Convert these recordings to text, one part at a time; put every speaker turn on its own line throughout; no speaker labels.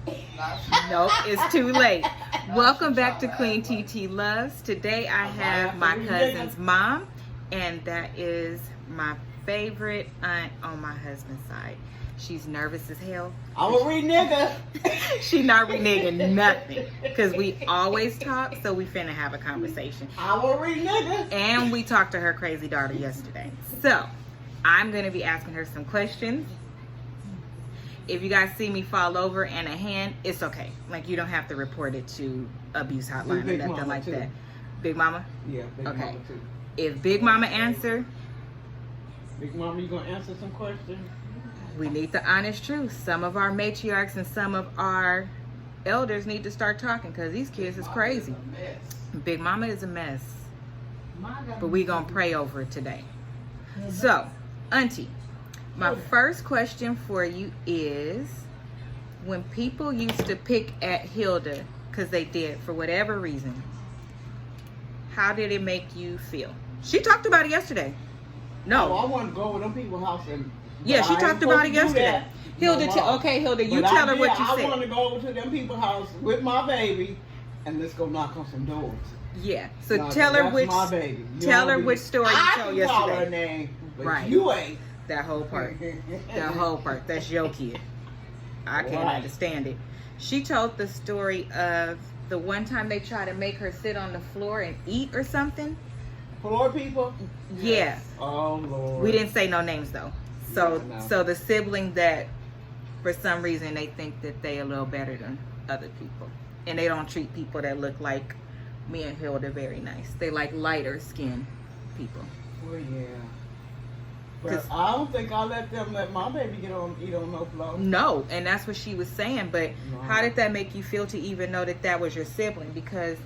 Nope, it's too late. Welcome back to QueenTitiLoves. Today I have my cousin's mom, and that is my favorite aunt on my husband's side. She's nervous as hell.
I'm a renegger.
She not reneging nothing, because we always talk, so we finna have a conversation.
I'm a renegger.
And we talked to her crazy daughter yesterday. So I'm gonna be asking her some questions. If you guys see me fall over and a hand, it's okay. Like, you don't have to report it to abuse hotline or nothing like that. Big Mama?
Yeah, Big Mama too.
If Big Mama answer,
Big Mama, you gonna answer some questions?
we need the honest truth. Some of our matriarchs and some of our elders need to start talking, because these kids is crazy. Big Mama is a mess. But we gonna pray over it today. So, Auntie, my first question for you is, when people used to pick at Hilda, because they did, for whatever reason, how did it make you feel? She talked about it yesterday. No.
Oh, I want to go over them people's house and...
Yeah, she talked about it yesterday. Hilda, okay, Hilda, you tell her what you said.
I want to go over to them people's house with my baby, and let's go knock on some doors.
Yeah, so tell her which...
my baby.
Tell her which story you told yesterday.
I can call her name, but
right.
You ain't.
That whole part. That whole part. That's your kid. I can't understand it. She told the story of the one time they tried to make her sit on the floor and eat or something.
Floor people?
Yeah.
Oh, Lord.
We didn't say no names, though. So,
no.
So the sibling that, for some reason, they think that they a little better than other people. And they don't treat people that look like me and Hilda very nice. They like lighter skinned people.
Well, yeah. But I don't think I'll let my baby eat on no floor.
No, and that's what she was saying. But how did that make you feel to even know that that was your sibling? Because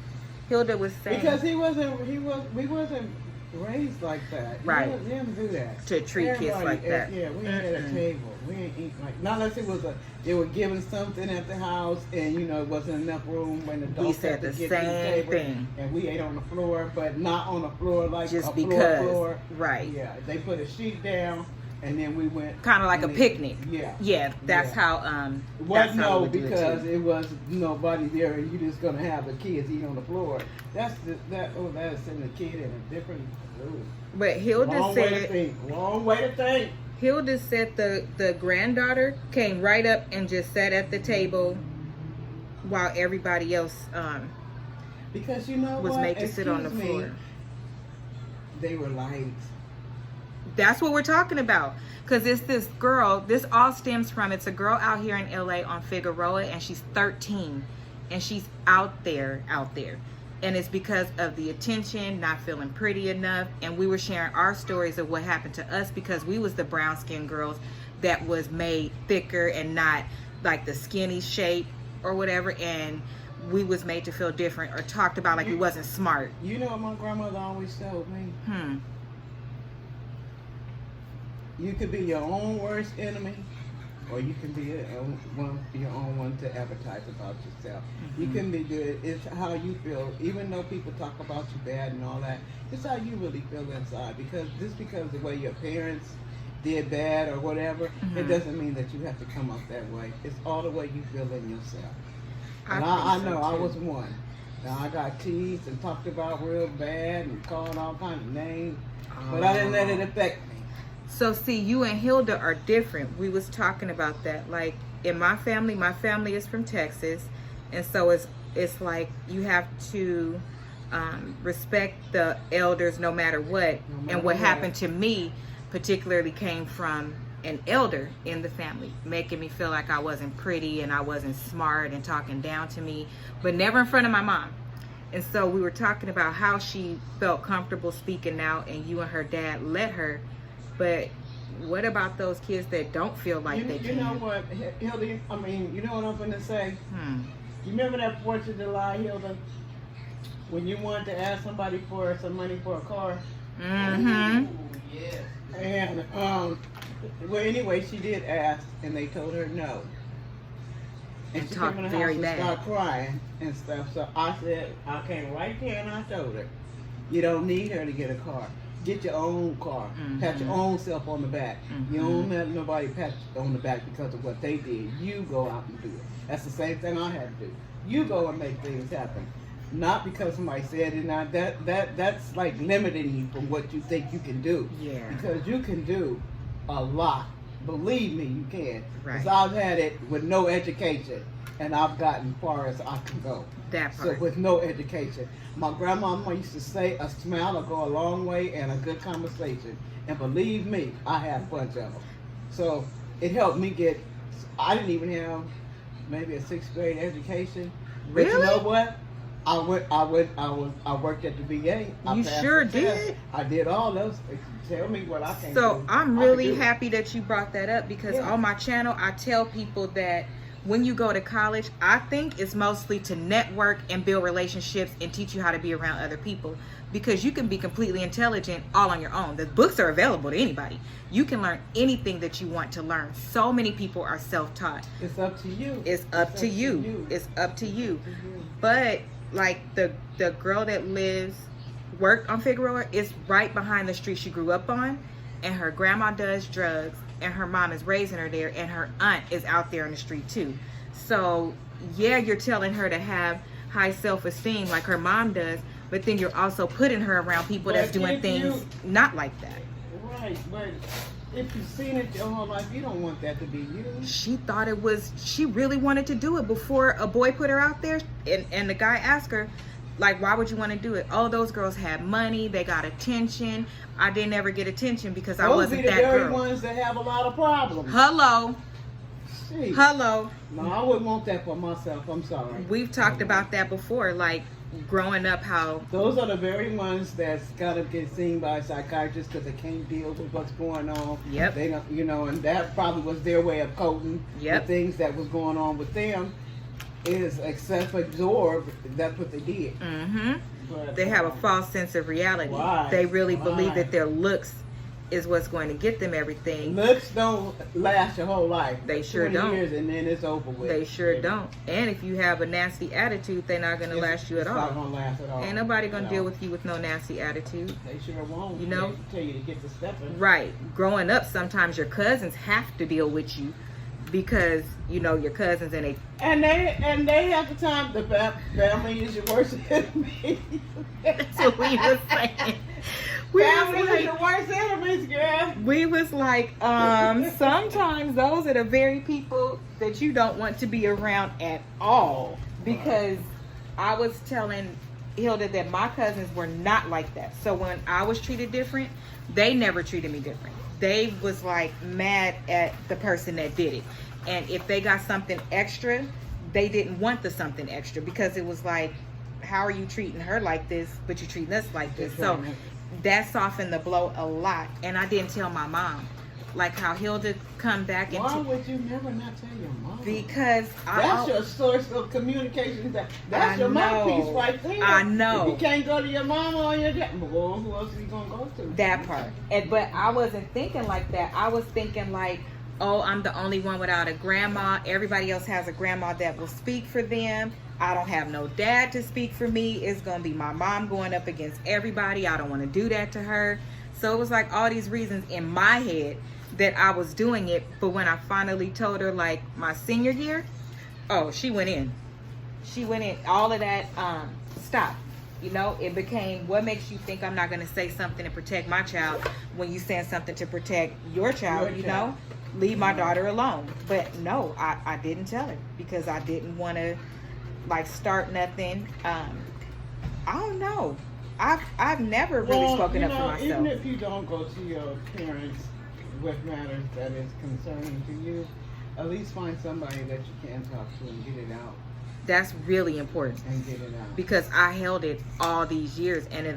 Hilda was saying,
because we wasn't raised like that.
Right.
We didn't do that.
To treat kids like that.
Yeah, we ain't at a table. We ain't eat like, not unless it was they were giving something at the house, and it wasn't enough room when the adults
said
had to
the
get to the
same
table,
thing.
and we ate on the floor, but not on the floor like
just
a
because,
floor.
right?
Yeah, they put a sheet down, and then we went
kind of like a picnic.
Yeah,
that's how.
Because it was nobody there, and you just gonna have the kids eat on the floor. That's sending the kid in a different.
But Hilda said,
wrong way to think.
Hilda said the granddaughter came right up and just sat at the table while everybody else
because
was made to sit on the floor.
They were light.
That's what we're talking about. Because it's this girl, this all stems from, it's a girl out here in LA on Figueroa, and she's 13, and she's out there. And it's because of the attention, not feeling pretty enough. And we were sharing our stories of what happened to us, because we was the brown skinned girls that was made thicker and not like the skinny shape or whatever. And we was made to feel different or talked about like we wasn't smart.
You know what my grandmother always told me? You could be your own worst enemy, or you can be your own one to advertise about yourself. You can be good. It's how you feel. Even though people talk about you bad and all that, it's how you really feel inside. Because just because the way your parents did bad or whatever, it doesn't mean that you have to come up that way. It's all the way you feel in yourself. And I know I was one. Now I got teased and talked about real bad and called all kinds of names, but I didn't let it affect me.
So see, you and Hilda are different. We was talking about that. Like in my family is from Texas, and so it's like you have to respect the elders no matter what. And what happened to me particularly came from an elder in the family, making me feel like I wasn't pretty and I wasn't smart and talking down to me, but never in front of my mom. And so we were talking about how she felt comfortable speaking out, and you and her dad let her. But what about those kids that don't feel like they can?
You know what, Hilda? You know what I'm going to say? You remember that 4th of July, Hilda? When you wanted to ask somebody for some money for a car?
Mm-hmm.
Yes. And, well, anyway, she did ask, and they told her no. And she came in the house and started crying and stuff. So I said, I came right there and I told her, you don't need her to get a car. get your own car, pat your own self on the back. You don't let nobody pat you on the back because of what they did. You go out and do it. That's the same thing I had to do. You go and make things happen. Not because somebody said it. Now that's like limiting you from what you think you can do.
Yeah.
Because you can do a lot. Believe me, you can.
Right.
Because I've had it with no education, and I've gotten far as I can go.
That part.
So with no education. My grandmama used to say a smile will go a long way and a good conversation. And believe me, I had a bunch of them. So it helped me get, I didn't even have maybe a 6th grade education.
Really?
But you know what? I worked at the VA.
You sure did?
I did all those. Tell me what I can do.
So I'm really happy that you brought that up, because on my channel, I tell people that when you go to college, I think it's mostly to network and build relationships and teach you how to be around other people, because you can be completely intelligent all on your own. The books are available to anybody. You can learn anything that you want to learn. So many people are self-taught.
It's up to you.
It's up to you. It's up to you. But like the girl that worked on Figueroa is right behind the street she grew up on, and her grandma does drugs, and her mom is raising her there, and her aunt is out there in the street too. So yeah, you're telling her to have high self-esteem like her mom does, but then you're also putting her around people that's doing things not like that.
Right, but if you've seen it your whole life, you don't want that to be you.
She thought it was, she really wanted to do it before a boy put her out there, and the guy asked her, like, why would you want to do it? Oh, those girls had money, they got attention. I didn't ever get attention because I wasn't that girl.
Those be the very ones that have a lot of problems.
Hello.
See.
Hello.
No, I wouldn't want that for myself. I'm sorry.
We've talked about that before, like growing up, how
those are the very ones that's gotta get seen by a psychiatrist because they can't deal with what's going on.
Yep.
They don't, you know, and that probably was their way of coping.
Yep.
The things that was going on with them is self-absorbed. That's what they did. But,
they have a false sense of reality.
Why?
They really believe that their looks is what's going to get them everything.
Looks don't last your whole life.
They sure
20
don't.
years and then it's over with.
They sure don't. And if you have a nasty attitude, they're not going to last you at all.
It's not going to last at all.
Ain't nobody going to deal with you with no nasty attitude.
They sure won't.
You know?
They tell you to get to stepping.
Right. Growing up, sometimes your cousins have to deal with you because, you know, your cousins and
they have the time. The family is your worst enemy.
That's what we was saying.
Family is your worst enemies, girl.
We was like, sometimes those are the very people that you don't want to be around at all. Because I was telling Hilda that my cousins were not like that. So when I was treated different, they never treated me different. They was like mad at the person that did it. And if they got something extra, they didn't want the something extra, because it was like, how are you treating her like this, but you treating us like this? So that softened the blow a lot. And I didn't tell my mom, like how Hilda come back and
why would you never not tell your mom?
Because
that's your source of communication. That's your mouthpiece right there.
I know.
If you can't go to your mama or your dad, well, who else are you gonna go to?
That part. But I wasn't thinking like that. I was thinking like, oh, I'm the only one without a grandma. Everybody else has a grandma that will speak for them. I don't have no dad to speak for me. It's gonna be my mom going up against everybody. I don't want to do that to her. So it was like all these reasons in my head that I was doing it. But when I finally told her, like my senior year, oh, she went in. She went in. All of that stopped. You know, it became, what makes you think I'm not going to say something to protect my child when you saying something to protect your child, you know? Leave my daughter alone. But no, I didn't tell her because I didn't want to like start nothing. I don't know. I've never really spoken up for myself.
Even if you don't go to your parents with matters that is concerning to you, at least find somebody that you can talk to and get it out.
That's really important.
And get it out. Because
I held it all these years, and it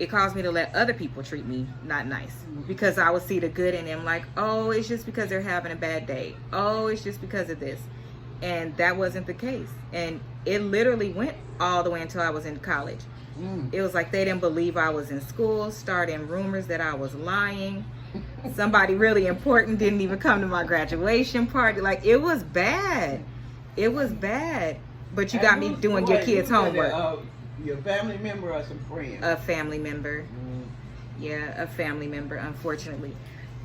caused me to let other people treat me not nice. Because I would see the good in them, like, oh, it's just because they're having a bad day. Oh, it's just because of this. And that wasn't the case. And it literally went all the way until I was in college. It was like they didn't believe I was in school, starting rumors that I was lying. Somebody really important didn't even come to my graduation party. Like, it was bad. It was bad. But you got me doing your kids' homework.
Your family member or some friend?
A family member. Yeah, a family member, unfortunately.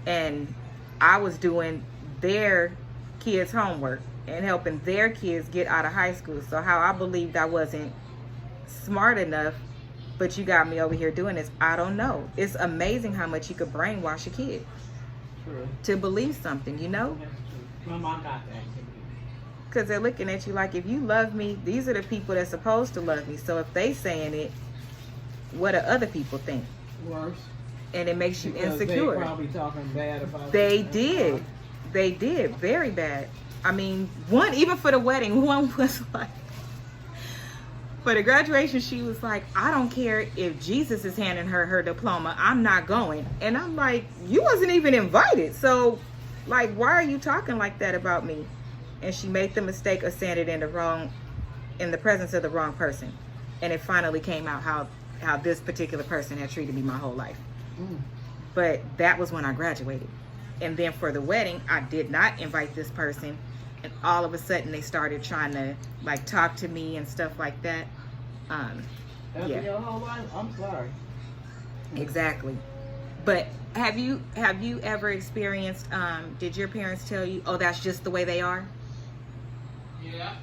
And I was doing their kids' homework and helping their kids get out of high school. So how I believed I wasn't smart enough, but you got me over here doing this, I don't know. It's amazing how much you could brainwash a kid.
True.
To believe something, you know?
That's true. My mom got that.
Because they're looking at you like, if you love me, these are the people that's supposed to love me. So if they saying it, what do other people think?
Worse.
And it makes you
Because
insecure.
They probably talking bad about
They
you.
did. They did. Very bad. I mean, one, even for the wedding, one was like, for the graduation, she was like, I don't care if Jesus is handing her her diploma, I'm not going. And I'm like, you wasn't even invited. So, like, why are you talking like that about me? And she made the mistake of saying it in the presence of the wrong person. And it finally came out how this particular person had treated me my whole life. But that was when I graduated. And then for the wedding, I did not invite this person. And all of a sudden they started trying to like talk to me and stuff like that.
After your whole life? I'm sorry.
Exactly. But have you ever experienced, did your parents tell you, oh, that's just the way they are?
Yeah.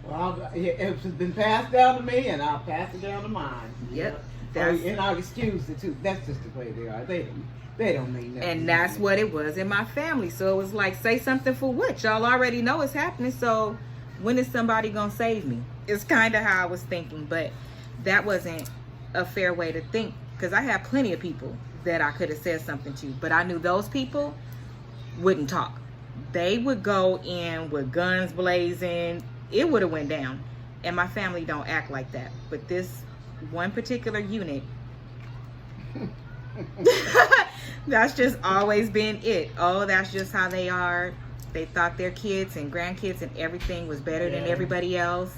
Well, it's been passed down to me, and I'll pass it down to mine.
Yep.
And I'll excuse it too. That's just the way they are. They don't mean nothing.
And that's what it was in my family. So it was like, say something for what? Y'all already know it's happening. So when is somebody gonna save me? It's kind of how I was thinking, but that wasn't a fair way to think, because I had plenty of people that I could have said something to, but I knew those people wouldn't talk. They would go in with guns blazing. It would have went down. And my family don't act like that. But this one particular unit, that's just always been it. Oh, that's just how they are. They thought their kids and grandkids and everything was better than everybody else.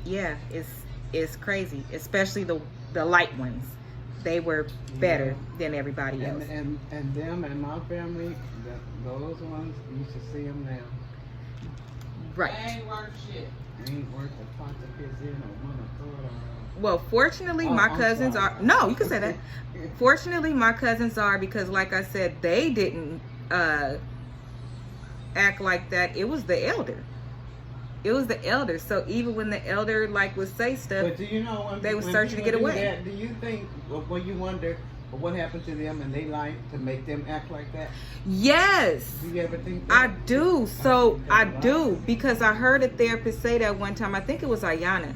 Yeah, it's crazy. Especially the light ones. They were better than everybody else.
And them and my family, those ones, you should see them now.
Right.
They ain't worth shit.
They ain't worth a pot to piss in or one to throw it on.
Well, fortunately, my cousins are... No, you can say that. Fortunately, my cousins are, because like I said, they didn't act like that. It was the elder. It was the elder. So even when the elder like would say stuff,
but do you know
they were searching to get away.
Do you think, when you wonder what happened to them in their life to make them act like that?
Yes.
Do you ever think that?
I do. So I do, because I heard a therapist say that one time. I think it was Ayana.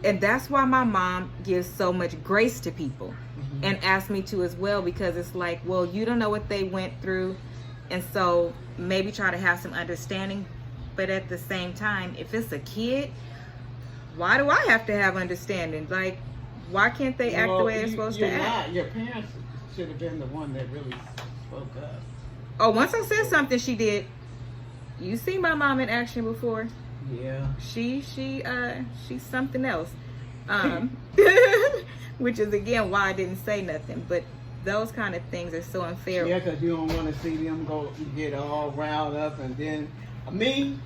And that's why my mom gives so much grace to people, and asked me to as well, because it's like, well, you don't know what they went through, and so maybe try to have some understanding. But at the same time, if it's a kid, why do I have to have understanding? Like, why can't they act the way they're supposed to act?
Your parents should have been the one that really spoke up.
Oh, once I said something, she did. You see my mom in action before?
Yeah.
She's something else. Which is again why I didn't say nothing. But those kind of things are so unfair.
Yeah, because you don't want to see them get all riled up, and then me,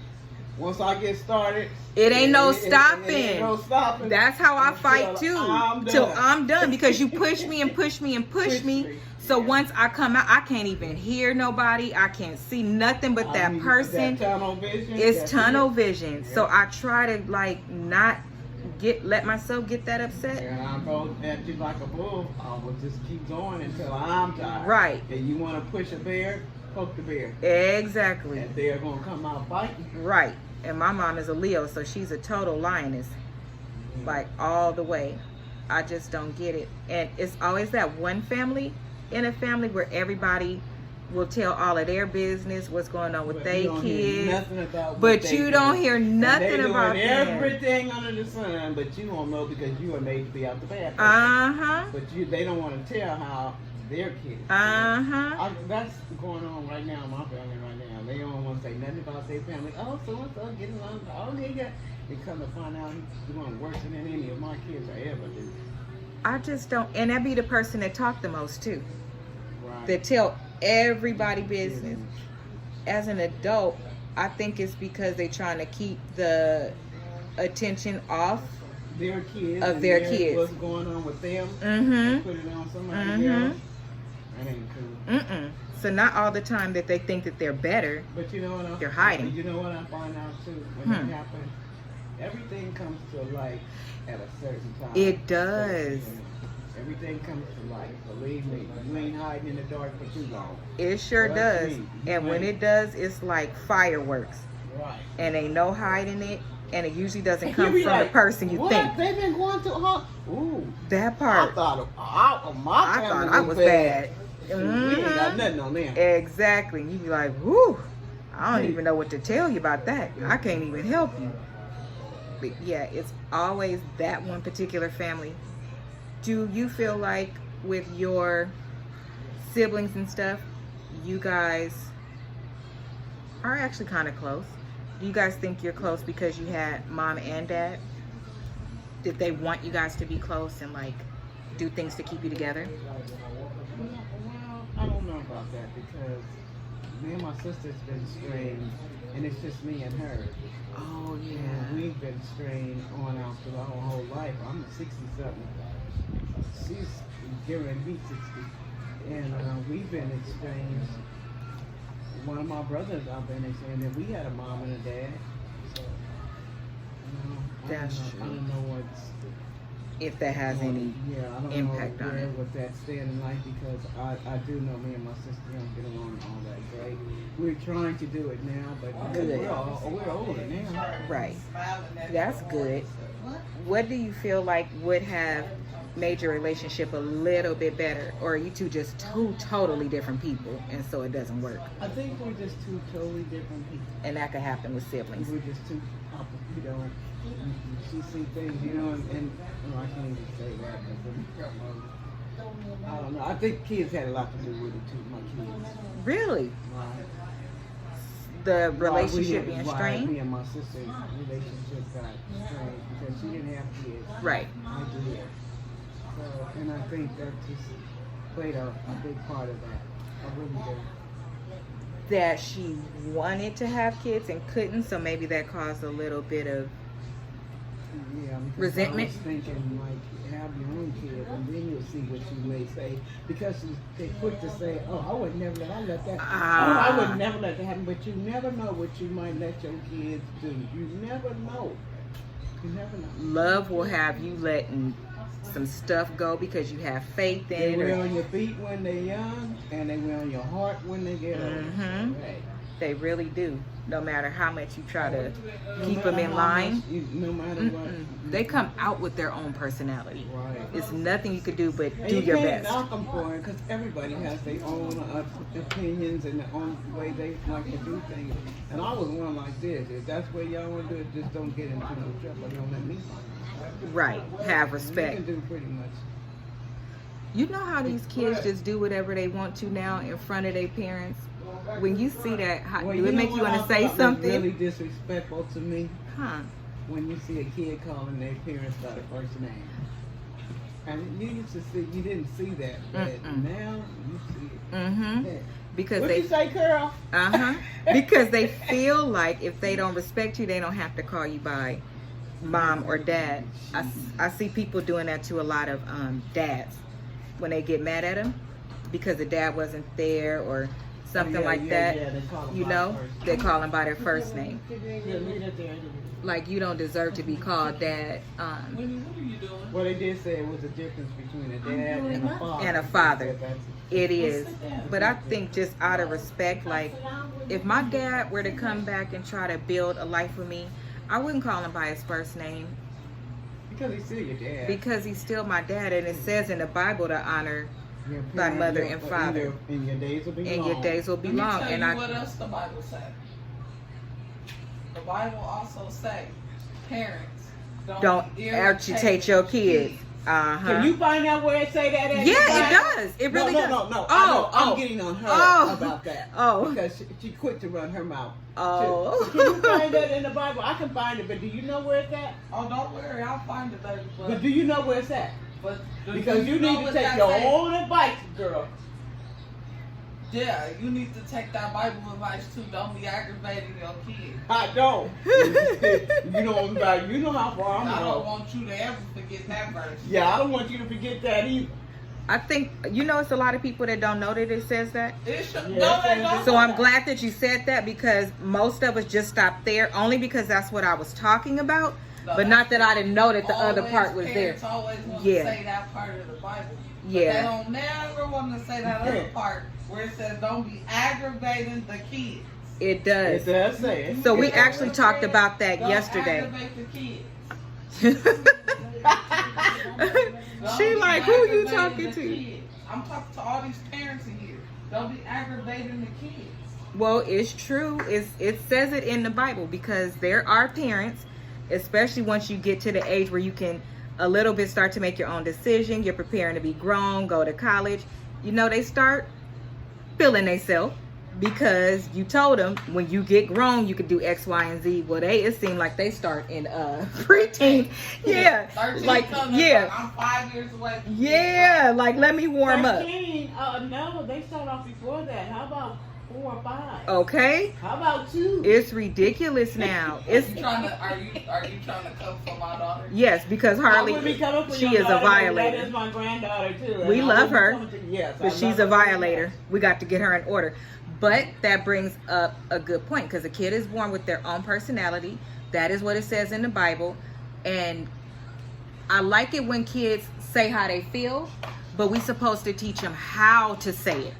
once I get started,
it ain't no stopping.
It ain't no stopping.
That's how I fight too. Till I'm done, because you push me and push me and push me. So once I come out, I can't even hear nobody. I can't see nothing but that person.
That tunnel vision.
It's tunnel vision. So I try to like not let myself get that upset.
And I go at you like a bull. I will just keep going until I'm tired.
Right.
And you want to push a bear, poke the bear.
Exactly.
And they're gonna come out biting.
Right. And my mom is a Leo, so she's a total lioness, like all the way. I just don't get it. And it's always that one family in a family where everybody will tell all of their business, what's going on with their kids. But you don't hear nothing about them.
Everything under the sun, but you don't know because you are made to be out the bathroom. But they don't want to tell how their kids. That's going on right now in my family right now. They don't want to say nothing about their family. Oh, so getting along. Oh, yeah. They come to find out he's doing worse than any of my kids I ever do.
I just don't. And that be the person that talk the most too.
Right.
That tell everybody business. As an adult, I think it's because they're trying to keep the attention off
their kids.
Of
and
their kids.
What's going on with them.
Mm-hmm.
Put it on somebody else. That ain't cool.
Mm-mm. So not all the time that they think that they're better.
But you know what?
They're hiding.
You know what I find out too when that happens? Everything comes to light at a certain time.
It does.
Everything comes to light. Believe me, you ain't hiding in the dark for too long.
It sure
Trust
does.
me.
And when it does, it's like fireworks.
Right.
And ain't no hiding it. And it usually doesn't come
be
from
like,
the person you
what?
think.
They've been going through, huh? Ooh.
That
I
part.
thought
I was bad.
We ain't got nothing on them.
Exactly. You be like, whoo, I don't even know what to tell you about that. I can't even help you. But yeah, it's always that one particular family. Do you feel like with your siblings and stuff, you guys are actually kind of close? Do you guys think you're close because you had mom and dad? Did they want you guys to be close and like do things to keep you together?
Well, I don't know about that because me and my sister's been strained, and it's just me and her.
Oh yeah.
We've been strained on out through our whole life. I'm 60-something. She's getting to be 60. And we've been estranged. One of my brothers I've been estranged, and we had a mom and a dad. So,
That's
I don't know what's...
If that has any
I don't
impact
know
on
where
it.
would that stand in life because I do know me and my sister don't get along all that great. We're trying to do it now, but
Good.
we're older now.
Right. That's good. What do you feel like would have made your relationship a little bit better? Or are you two just two totally different people and so it doesn't work?
I think we're just two totally different people.
And that could happen with siblings.
We're just two opposite, you know. She see things, you know, and I can't even say that because I don't know. I think kids had a lot to do with it too, my kids.
Really?
Right.
The relationship
Why
being
me
strained?
and my sister's relationship got strained because she didn't have kids.
Right.
I did. So, and I think that just played a big part of that. I really do.
That she wanted to have kids and couldn't, so maybe that caused a little bit of
Yeah, because
resentment?
I was thinking, like, have your own kid, and then you'll see what you may say. Because they quick to say, oh, I would never let that I would never let that happen. But you never know what you might let your kids do. You never know. You never know.
love will have you letting some stuff go because you have faith in
They
it.
wear
Or,
on your feet when they're young, and they wear on your heart when they get older.
Mhm.
Right.
they really do. No matter how much you try to
No
keep them
matter
in
how
line.
much no matter what.
They come out with their own personality.
Right.
It's nothing you could do but
And
do
you
your
can't
best.
knock them for it because everybody has their own opinions and their own way they like to do things. And I was one like this. If that's what y'all want to do, just don't get into no trouble. Don't let me find out.
Right. Have
You
respect.
can do pretty much.
You know how these kids just do whatever they want to now in front of their parents? When you see that, how,
Well,
do it
know
make you
what
want
I
to say
thought was
something?
really disrespectful to me?
Huh.
When you see a kid calling their parents by the first name. And you used to see, you didn't see that, but now you see it.
Mm-hmm.
Yeah.
Because
What
they
you say, Carol?
because they feel like if they don't respect you, they don't have to call you by mom or dad. I see people doing that to a lot of dads when they get mad at them because the dad wasn't there or something like that.
Yeah, they call them
You
by
know,
first.
they call them by their first name.
Yeah, leave that there.
Like you don't deserve to be called dad.
What are you doing?
Well, they did say it was a difference between a dad and a father.
And a father.
That's-
It is. But I think just out of respect, like if my dad were to come back and try to build a life with me, I wouldn't call him by his first name
Because he's still your dad.
because he's still my dad, and it says in the Bible to honor
Your
thy
parent-
mother
your-
and father.
And your days will be
and
long.
your days will be
Let me
long.
tell
And
you what else the Bible says. The Bible also say parents
don't agitate your kids.
Can you find out where it say that at?
Yeah, it does. It really does.
No.
Oh,
I'm getting on her about that.
Oh.
Because she quick to run her mouth.
Oh.
Can you find that in the Bible? I can find it, but do you know where it's at?
Oh, don't worry, I'll find it, baby.
But do you know where it's at?
But
Because you
know
need to
what
take
that
your
say?
own advice, girl.
Yeah, you need to take that Bible advice too. Don't be aggravating your kids.
I don't. You know how far I'm
I
going.
don't want you to ever forget that verse.
Yeah, I don't want you to forget that either.
I think, it's a lot of people that don't know that it says that.
It should,
Yeah,
no, they don't.
So I'm glad that you said that, because most of us just stopped there, only because that's what I was talking about,
No,
but not that I didn't know that the other
Always
part was there.
Parents always want
Yeah.
to say that part of the Bible. But
Yeah.
they don't never want to say that other part where it says don't be aggravating the kids.
It does.
It does say it.
So we
You know
actually
what
talked
I'm
about
saying?
that yesterday.
Don't aggravate the kids.
She
Don't
like,
be
who you
aggravating
talking
the
to?
kids. I'm talking to all these parents in here. Don't be aggravating the kids.
Well, it's true. It says it in the Bible, because there are parents, especially once you get to the age where you can a little bit start to make your own decision, you're preparing to be grown, go to college, they start feeling themselves because you told them when you get grown you could do X, Y, and Z. Well, it seemed like they start in preteen. Yeah.
13
Like,
comes,
yeah.
I'm 5 years away from
Yeah, like let me warm up.
13, no, they start off before that. How about 4 or 5?
Okay?
How about 2?
It's ridiculous now.
Are you trying to come for my daughter?
Yes, because Harley, she is a violator.
That is my granddaughter too.
We love her,
yes,
but she's a violator. We got to get her in order. But that brings up a good point, because a kid is born with their own personality. That is what it says in the Bible. And I like it when kids say how they feel, but we're supposed to teach them how to say it.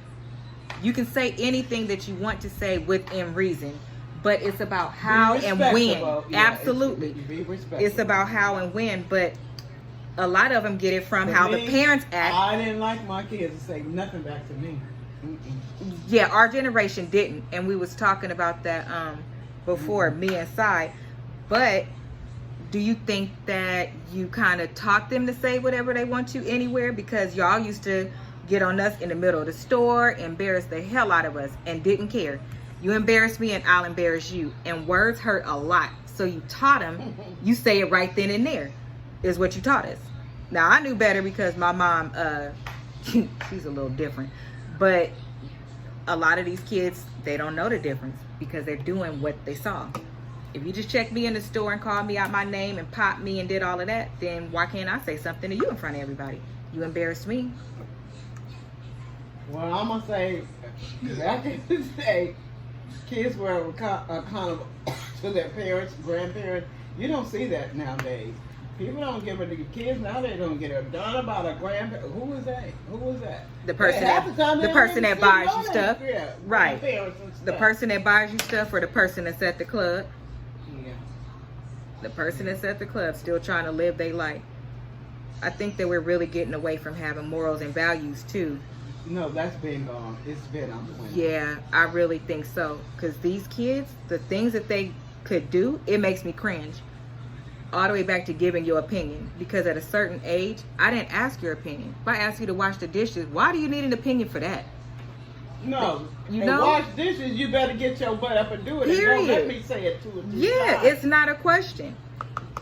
You can say anything that you want to say within reason, but it's about how and when.
Yeah,
Absolutely.
be respectful.
It's about how and when, but a lot of them get it from how the parents act.
I didn't like my kids to say nothing back to me.
Yeah, our generation didn't, and we was talking about that before, me and Sai. But do you think that you kind of taught them to say whatever they want to anywhere? Because y'all used to get on us in the middle of the store, embarrass the hell out of us, and didn't care. You embarrass me and I'll embarrass you. And words hurt a lot. So you taught them, you say it right then and there, is what you taught us. Now, I knew better because my mom, she's a little different. But a lot of these kids, they don't know the difference because they're doing what they saw. If you just checked me in the store and called me out my name and popped me and did all of that, then why can't I say something to you in front of everybody? You embarrassed me.
Well, I'm gonna say, back in the day, kids were accountable to their parents, grandparents. You don't see that nowadays. People don't give it to kids now. They don't get it done about a grandparent. Who is that? Who is that?
The person that buys you stuff. Right. The person that buys you stuff, or the person that's at the club.
Yeah.
The person that's at the club still trying to live their life. I think that we're really getting away from having morals and values too.
No, that's been gone. It's been on the window.
Yeah, I really think so. Because these kids, the things that they could do, it makes me cringe. All the way back to giving your opinion. Because at a certain age, I didn't ask your opinion. If I ask you to wash the dishes, why do you need an opinion for that?
No.
You
and
know?
wash dishes, you better get your butt up and do it.
Period.
And don't let me say it 2 or 3
Yeah,
times.
it's not a question.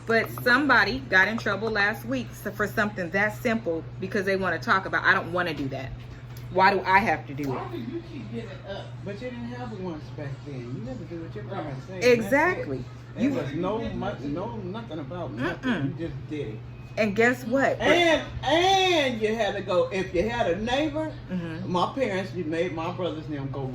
But somebody got in trouble last week for something that simple because they want to talk about, I don't want to do that. Why do I have to do
Why
it?
do you keep getting up?
But you didn't have one back then. You never do what your parents say.
Exactly.
There was nothing about nothing. You just did it.
And guess what?
And you had to go, if you had a neighbor,
Mm-hmm.
my parents, you made my brothers and them go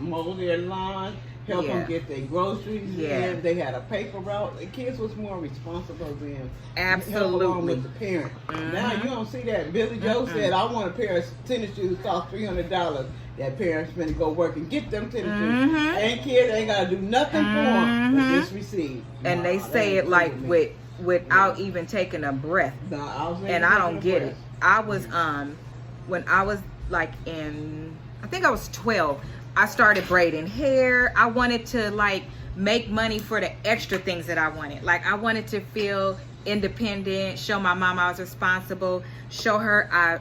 mow their lawn, help
Yeah.
them get their groceries
Yeah.
in. They had a paper route. The kids was more responsible than
Absolutely.
help along with the parent. Now you don't see that. Billy Joe said, I want a pair of tennis shoes cost $300. That parents finna go work and get them tennis shoes. And kids ain't gotta do nothing for them but just receive.
And they say it like without even taking a breath. And I don't get it. I was when I was like I think I was 12, I started braiding hair. I wanted to like make money for the extra things that I wanted. Like I wanted to feel independent, show my mom I was responsible, show her I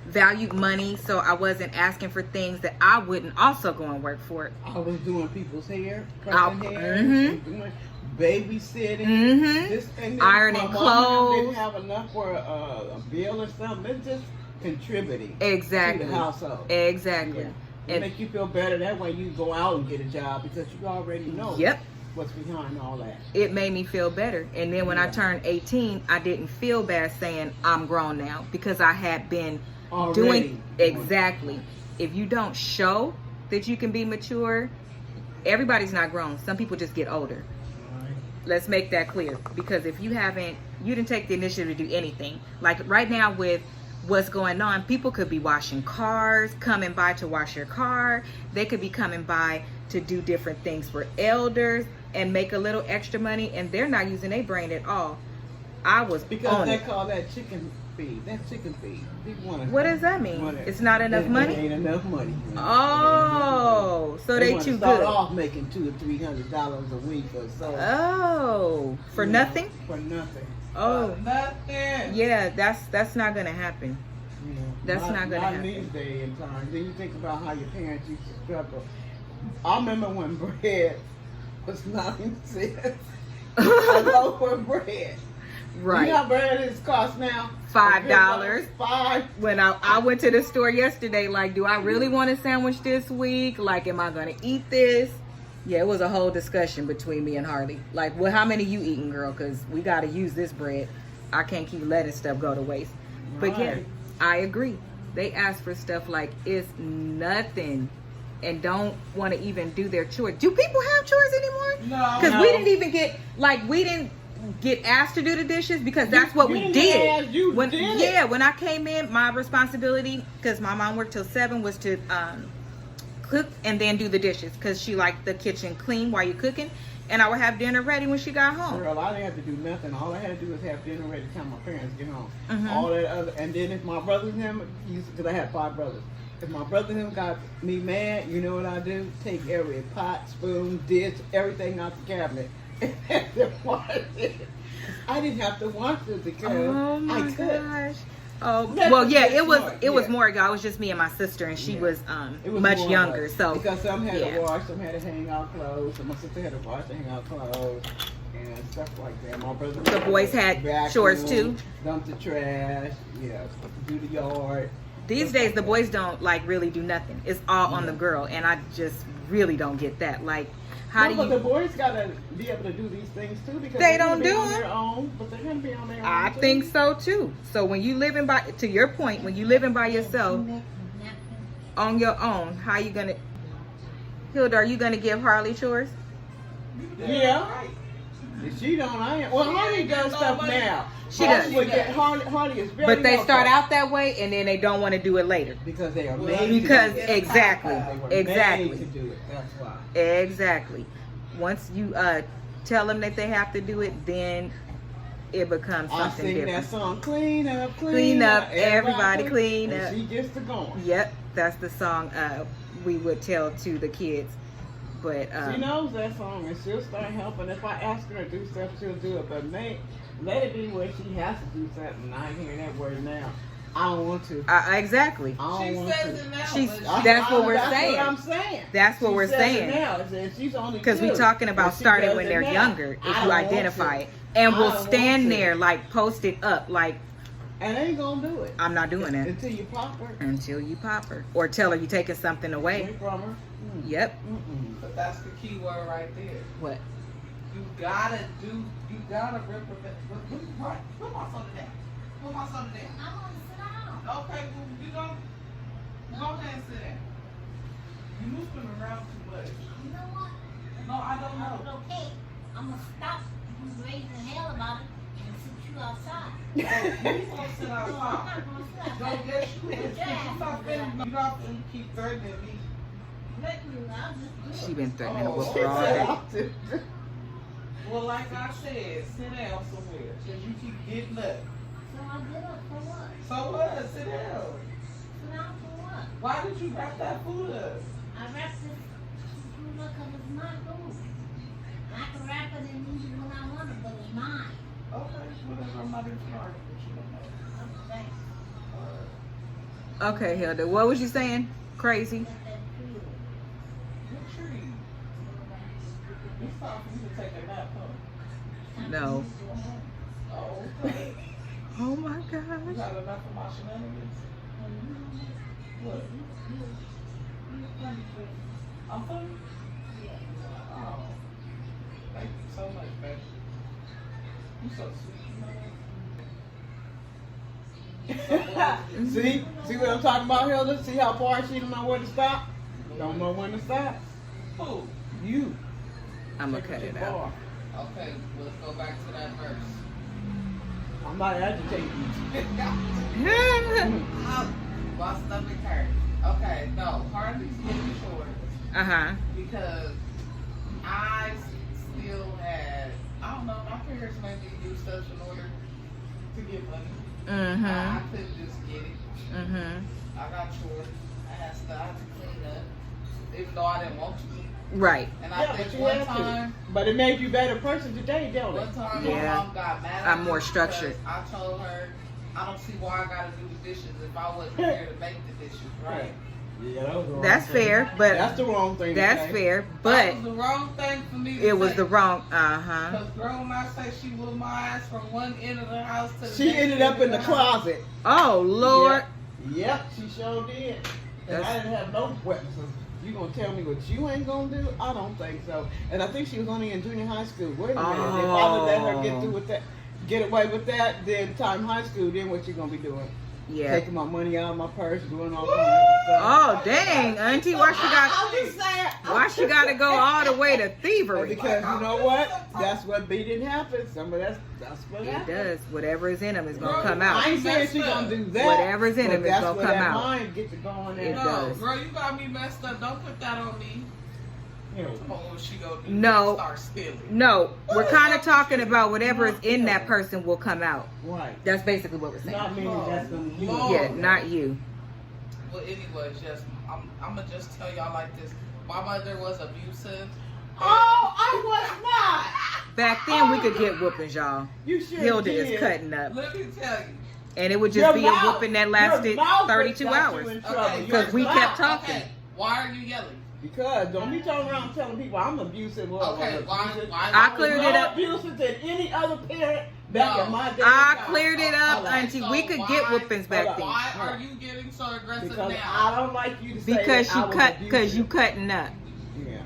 valued money, so I wasn't asking for things that I wouldn't also go and work for.
I was doing people's hair, cutting hair, doing babysitting, this and that.
Ironing
My mom
clothes.
didn't have enough for a bill or something. It's just contributing
Exactly.
to the household.
Exactly.
Yeah. It make you feel better. That way you go out and get a job because you already know what's behind all that.
It made me feel better. And then when I turned 18, I didn't feel bad saying I'm grown now because I had been doing exactly. If you don't show that you can be mature, everybody's not grown. Some people just get older. Let's make that clear, because if you didn't take the initiative to do anything. Like right now with what's going on, people could be washing cars, coming by to wash your car. They could be coming by to do different things for elders and make a little extra money, and they're not using their brain at all. I was
because they call that chicken feed. That chicken feed.
What does that mean? It's not enough money.
It ain't enough money.
Oh, so they too
start
good.
Off making $200 or $300 a week or so.
Oh, for nothing.
For nothing.
Oh,
nothing.
Yeah, that's not gonna happen.
Yeah.
That's not gonna happen.
Not these days and times. Then you think about how your parents used to struggle. I remember when bread was 9 cents. A loaf of bread.
Right.
You know how bread is cost now?
$5.
$5.
When I went to the store yesterday, like, do I really want a sandwich this week? Like, am I gonna eat this? Yeah, it was a whole discussion between me and Harley. Like, well, how many you eating, girl? Because we got to use this bread. I can't keep letting stuff go to waste. But yeah, I agree. They ask for stuff like it's nothing and don't want to even do their chores. Do people have chores anymore?
No.
Because we didn't get asked to do the dishes because that's what we did. When I came in, my responsibility, because my mom worked till 7, was to cook and then do the dishes because she liked the kitchen clean while you're cooking, and I would have dinner ready when she got home.
Girl, I didn't have to do nothing. All I had to do was have dinner ready the time my parents get home.
Mm-hmm.
All that other, and then if my brothers and them, because I had 5 brothers, if my brother and them got me mad, you know what I do? Take every pot, spoon, dish, everything out the cabinet and have them wash it. I didn't have to wash it because I could.
Gosh. Oh, well, yeah, it was more ago. It was just me and my sister, and she was much younger. So
because some had to wash, some had to hang out clothes, and my sister had to wash and hang out clothes and stuff like that. My brother,
the boys had chores too.
Dump the trash, do the yard.
These days, the boys don't really do nothing. It's all on the girl, and I just really don't get that. Like,
but the boys gotta be able to do these things too because
they don't do
on their own, but they're gonna be on their own.
I think so too. So when you living by, to your point, when you living by yourself on your own, how you gonna, Hilda? Are you gonna give Harley chores?
Yeah. If she don't, I ain't. Well, Harley does stuff now.
She does.
Harley is very.
But they start out that way, and then they don't want to do it later
because they are made.
Because
to
exactly.
Made to do it. That's why.
Exactly. Once you tell them that they have to do it, then it becomes something different.
I sing that song, clean up,
everybody clean up.
She gets to going.
Yep, that's the song we would tell to the kids. But
she knows that song, and she'll start helping. If I ask her to do stuff, she'll do it. But let it be where she has to do something. I ain't hearing that word now. I don't want to.
Exactly.
I don't want to.
That's what we're saying.
That's what I'm saying.
That's what we're saying.
Now. She's only
because we're talking about starting when they're younger. If you identify it, and we'll stand there post it up
and I ain't gonna do it.
I'm not doing it
until you pop her.
Until you pop her, or tell her you're taking something away
from her.
Yep.
But that's the key word right there.
What?
You gotta represent. Put my son down. Put my son down.
I want to sit down.
Okay, well, you don't. Go ahead and sit down. You moving around too much.
You know what?
No, I don't know.
Okay, I'm gonna stop you raising hell about it and sit you outside.
You gonna sit outside?
I'm not gonna sit outside.
Don't get you. You don't keep threatening me.
She been threatening to whoop her all day.
Well, like I said, sit down somewhere because you keep getting up.
So I get up for what?
So what? Sit down.
Sit down for what?
Why did you wrap that food up?
I wrapped this food up because it's my food. I can wrap it and use it when I want it, but it's mine.
Okay, whatever. I'm not in charge, but you don't know.
Okay.
Okay, Hilda. What was you saying? Crazy.
It's time for you to take a nap, huh?
No.
Oh, okay.
Oh my
You
gosh.
got enough of my shenanigans? What?
funny person.
I'm funny.
Yeah.
Oh, thank you so much, baby. You so sweet.
See what I'm talking about, Hilda? See how far she don't know where to stop? Don't know when to stop?
Who?
You.
I'm gonna cut it out.
Okay, let's go back to that verse.
I'm not agitating you.
My stomach hurt. Okay, no, Harley's getting short
Uh-huh.
because I still had, I don't know, my parents made me do stuff in order to get money.
Mm-hmm.
I couldn't just get it.
Mm-hmm.
I got short. I had stuff to clean up, even though I didn't want to.
Right.
And I
Yeah,
think
but you
one
have to.
time,
But it made you a better person today, don't
one
it?
time
Yeah.
my mom got mad at
I'm
me
more
because
structured.
I told her, I don't see why I gotta do the dishes if I wasn't here to make the dishes, right?
Yeah, that was the wrong
That's
thing.
fair, but
That's the wrong thing. to
that's
say.
fair,
That
but
was the wrong thing for me to
it was
say.
the wrong, uh-huh.
Because girl, when I say she whooped my ass from one end of the house to the
She
next
ended
end
up
of
in the
house.
closet.
Oh, Lord.
Yep, she sure did. And I didn't have no weapons. So you gonna tell me what you ain't gonna do? I don't think so. And I think she was only in junior high school. Wait a minute. If I would let her get through with that, get away with that, then time high school, then what you gonna be doing?
Yeah.
Taking my money out of my purse, doing all kinds of stuff.
Oh, dang, Auntie, why she
I'm just
got,
saying.
why she gotta go all the way to thievery?
Because you know what? That's what didn't happen. Some of that's what
It
happened.
does. Whatever is in them is gonna
Girl,
come
I
out.
ain't saying she gonna do that.
Whatever's in
but
him is
that's
gonna
where
come
that
out.
mind gets to going
It
in.
No,
does.
girl, you got me messed up. Don't put that on me.
You know,
Oh, she go do
No.
start stealing.
No, we're kind of talking about whatever is in that person will come out.
right.
That's basically what we're saying.
Not meaning that's gonna be you.
Lord.
Yeah, not you.
Well, anyways, just I'm gonna just tell y'all like this. My mother was abusive.
Oh, I was not.
Back then, we could get whoopings, y'all.
You sure
Hilda
did.
is cutting up.
Let me tell you.
And it would just
Your
be a
mouth-
whooping that
your
lasted
mouth
32
got you
hours.
in trouble.
Okay,
Your
Because we
mouth.
kept talking.
Okay, why are you yelling?
Because don't be turning around telling people I'm abusive. Well,
Okay,
I'm
why?
abusive.
Why?
I
was
cleared
more
it up.
abusive than any other parent back
No.
in my day.
I cleared it up,
Okay,
Auntie.
so
We could
why-
get whoopings back
hold
then.
on.
Why are you getting so aggressive
Because
now?
I don't like you to say
Because
that I
you
was
cut, because
abusive.
you cutting up.
Yeah.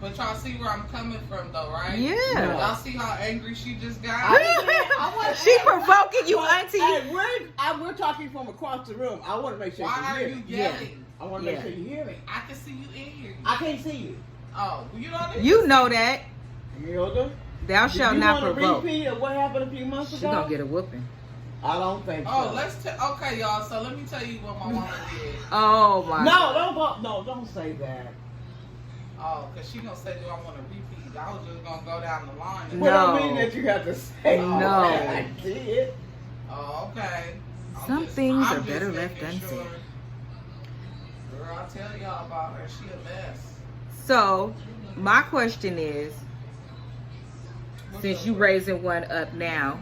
But y'all see where I'm coming from, though, right?
Yeah.
No.
Y'all see how angry she just got?
I wasn't
She
angry.
provoking you,
But,
Auntie.
Hey, we're talking from across the room. I want to make sure
Why
you
are
hear
you
me.
yelling?
I want to make
Yeah.
sure you hear me.
I can see you in here.
I can't see you.
Oh, you know what?
You know that.
Hilda,
Thou
do
shalt
you
not
want a
provoke.
repeat of what happened a few months
She
ago?
gonna get a whooping.
I don't think
Oh,
so.
okay, y'all. So let me tell you what my mama did.
Oh my.
No, don't go. No, don't say that.
Oh, because she gonna say, do I want to repeat? I was just gonna go down the line. And
No.
Well, I mean that you have to say.
No.
I did.
Oh, okay.
Some things are
just
better left
making
unsaid.
sure. Girl, I'll tell y'all about her. She a mess.
So, my question is, since
What's
you
up?
raising one up now,